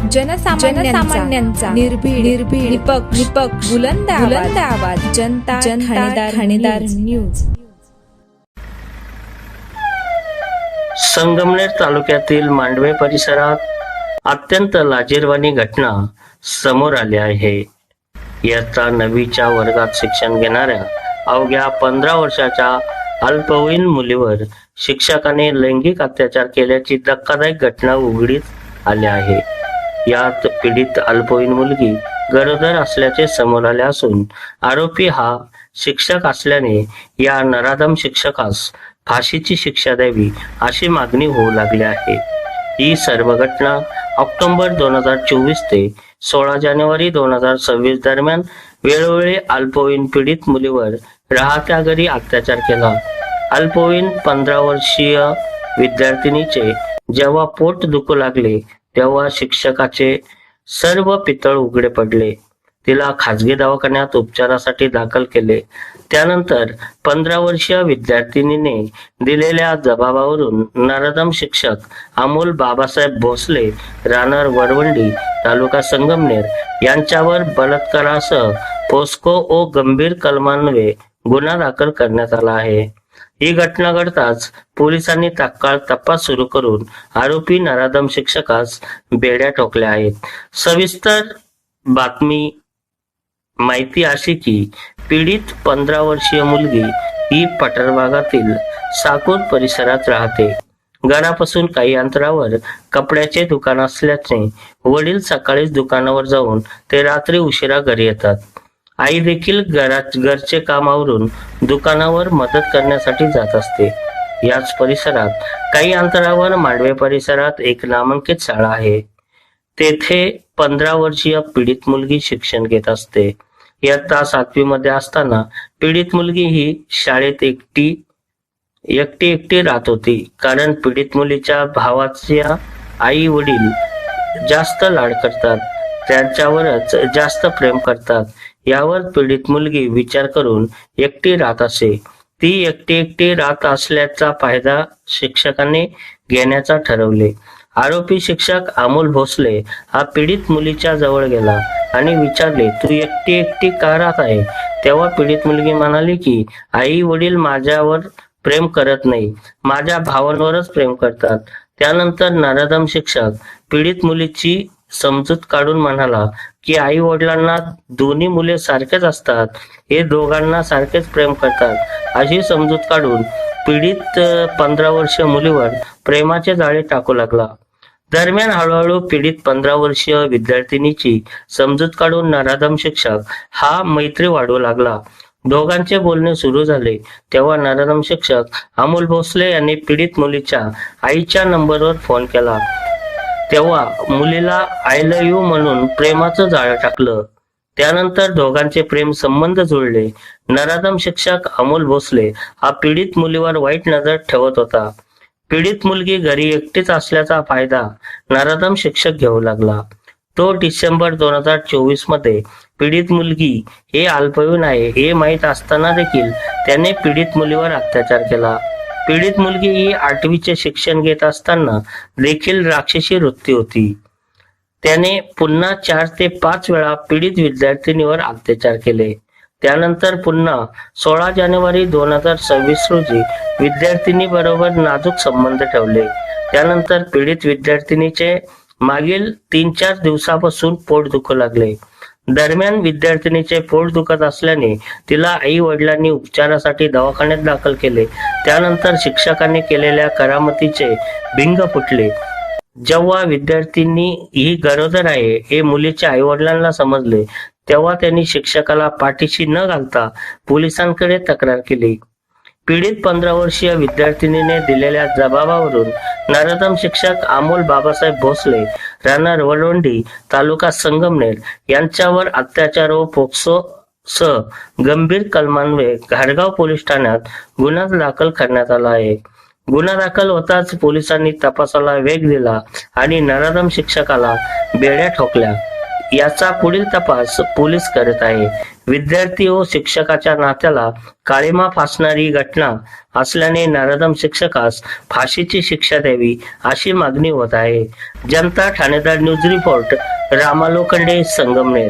जनसामान्यांचा निर्भीड निपक्ष बुलंद आवाज जनता ठाणेदार न्यूज। संगमनेर तालुक्यातील मांडवे परिसरात अत्यंत लाजिरवाणी घटना समोर आली आहे। इयत्ता 9वीच्या वर्गात शिक्षण घेणाऱ्या अवघ्या 15 वर्षाच्या अल्पवयीन मुलीवर शिक्षकाने लैंगिक अत्याचार केल्याची धक्कादायक घटना उघडीस आली आहे। यात पीडित अल्पवयीन मुलगी गरोदर असल्याचे समोर आले असून आरोपी हा शिक्षक असल्याने या नराधम शिक्षकास फाशीची शिक्षा द्यावी अशी मागणी होऊ लागली आहे। ही सर्व घटना ऑक्टोबर 2024 ते 16 जानेवारी 2026 दरम्यान वेळोवेळी अल्पवयीन पीडित मुलीवर राहत्या घरी अत्याचार केला। अल्पवयीन 15 वर्षीय विद्यार्थिनीचे जेव्हा पोट दुखू लागले तेव्हा शिक्षकाचे सर्व पितळ उघडे पडले। तिला खासगी दवाखान्यात उपचारासाठी दाखल केले। त्यानंतर 15 वर्षीय विद्यार्थिनीने दिलेल्या जबाबावरून नराधम शिक्षक अमोल बाबासाहेब भोसले राहणार वरवंडी तालुका संगमनेर यांच्यावर बलात्कारासह पोस्को व गंभीर कलमान्वये गुन्हा दाखल करण्यात आला आहे। ही घटना घडताच पोलिसांनी तात्काळ तपास सुरू करून आरोपी नराधम शिक्षकास बेड्या ठोकल्या आहेत। सविस्तर माहिती अशी की पीडित 15 वर्षीय मुलगी ही पठार भागातील साकूर परिसरात राहते। घरापासून काही अंतरावर कपड्याचे दुकान असल्याने वडील सकाळीच दुकानावर जाऊन ते रात्री उशिरा घरी येतात। आई देखील घरचे कामावरून दुकानावर मदत करण्यासाठी जात असते। याच परिसरात काही अंतरावर मांडवे परिसरात एक नामांकित शाळा आहे। तेथे 15 वर्षीय पीडित मुलगी शिक्षण घेत असते। इयत्ता 7वी मध्ये असताना पीडित मुलगी ही शाळेत एकटी राहत होती, कारण पीडित मुलीच्या भावाच्या आई वडील जास्त लाड करतात, त्यांच्यावरच जास्त प्रेम करतात। यावर पीडित मुलगी विचार करून एकटी राहत असे। ती एकटी राहत असल्याचा फायदा शिक्षकाने घेण्याचा ठरवले। आरोपी शिक्षक अमोल भोसले हा पीडित मुलीच्या जवळ गेला आणि विचारले, तू एकटी का राहत आहे? तेव्हा पीडित मुलगी म्हणाली की आई वडील माझ्यावर प्रेम करत नाही, माझ्या भावांवरच प्रेम करतात। त्यानंतर नराधम शिक्षक पीडित मुलीची समजूत काढून म्हणाला की आई वडिलांना दोन्ही मुले सारखेच असतात, हे दोघांना सारखेच प्रेम करतात। अशी समजूत काढून पीडित 15 वर्षीय मुलीवर प्रेमाचे जाळे टाकू लागला। दरम्यान हळूहळू पीडित 15 वर्षीय विद्यार्थिनीची समजूत काढून नराधम शिक्षक हा मैत्री वाढवू लागला। दोघांचे बोलणे सुरू झाले तेव्हा नराधम शिक्षक अमोल भोसले यांनी पीडित मुलीच्या आईच्या नंबरवर फोन केला। तेव्हा मुलीला आय लव्ह यू म्हणून प्रेमाचं जाळं टाकलं। त्यानंतर दोघांचे प्रेम संबंध जुळले। नराधम शिक्षक अमोल भोसले हा पीडित मुलीवर वाईट नजर ठेवत होता। पीडित मुलगी घरी एकटीच असल्याचा फायदा नराधम शिक्षक घेऊ लागला। तो डिसेंबर 2024 मध्ये पीडित मुलगी हे अल्पवयीन आहे हे माहीत असताना देखील त्याने पीडित मुलीवर अत्याचार केला। पीडित मुलगी ही 8वीचे शिक्षण घेत असताना देखील राक्षसी वृत्ती होती। त्याने पुन्हा 4 ते 5 वेळा पीडित विद्यार्थिनीवर अत्याचार केले। त्यानंतर पुन्हा 16 जानेवारी 2026 रोजी विद्यार्थिनी बरोबर नाजूक संबंध ठेवले। त्यानंतर पीडित विद्यार्थिनीचे मागील 3-4 दिवसापासून पोट दुखू लागले। दरम्यान विद्यार्थिनीचे पोट दुखत असल्याने तिला आई वडिलांनी उपचारासाठी दवाखान्यात दाखल केले। त्यानंतर शिक्षकाने केलेल्या करामतीचे भिंग फुटले। जेव्हा विद्यार्थिनी ही गरोदर आहे हे मुलीच्या आई वडिलांना समजले तेव्हा त्यांनी शिक्षकाला पाठीशी न घालता पोलिसांकडे तक्रार केली। पीडित 15 वर्षीय विद्यार्थिनीने दिलेल्या जबाबावरून नराधम शिक्षक अमोल बाबासाहेब भोसले राहणार वरवंडी तालुका संगमनेर यांच्यावर अत्याचार व पोक्सो सह गंभीर कलमान्वये घाटगाव पोलीस ठाण्यात गुन्हा दाखल करण्यात आला आहे। गुन्हा दाखल होताच पोलिसांनी तपासाला वेग दिला आणि नराधम शिक्षकाला बेड्या ठोकल्या। याचा पुढील तपास पोलीस करत आहे। विद्यार्थी व शिक्षकाच्या नात्याला काळिमा फासणारी घटना असल्याने नराधम शिक्षकास फाशीची शिक्षा द्यावी अशी मागणी होत आहे. जनता ठाणेदार न्यूज रिपोर्ट, रामा लोखंडे, संगमनेर.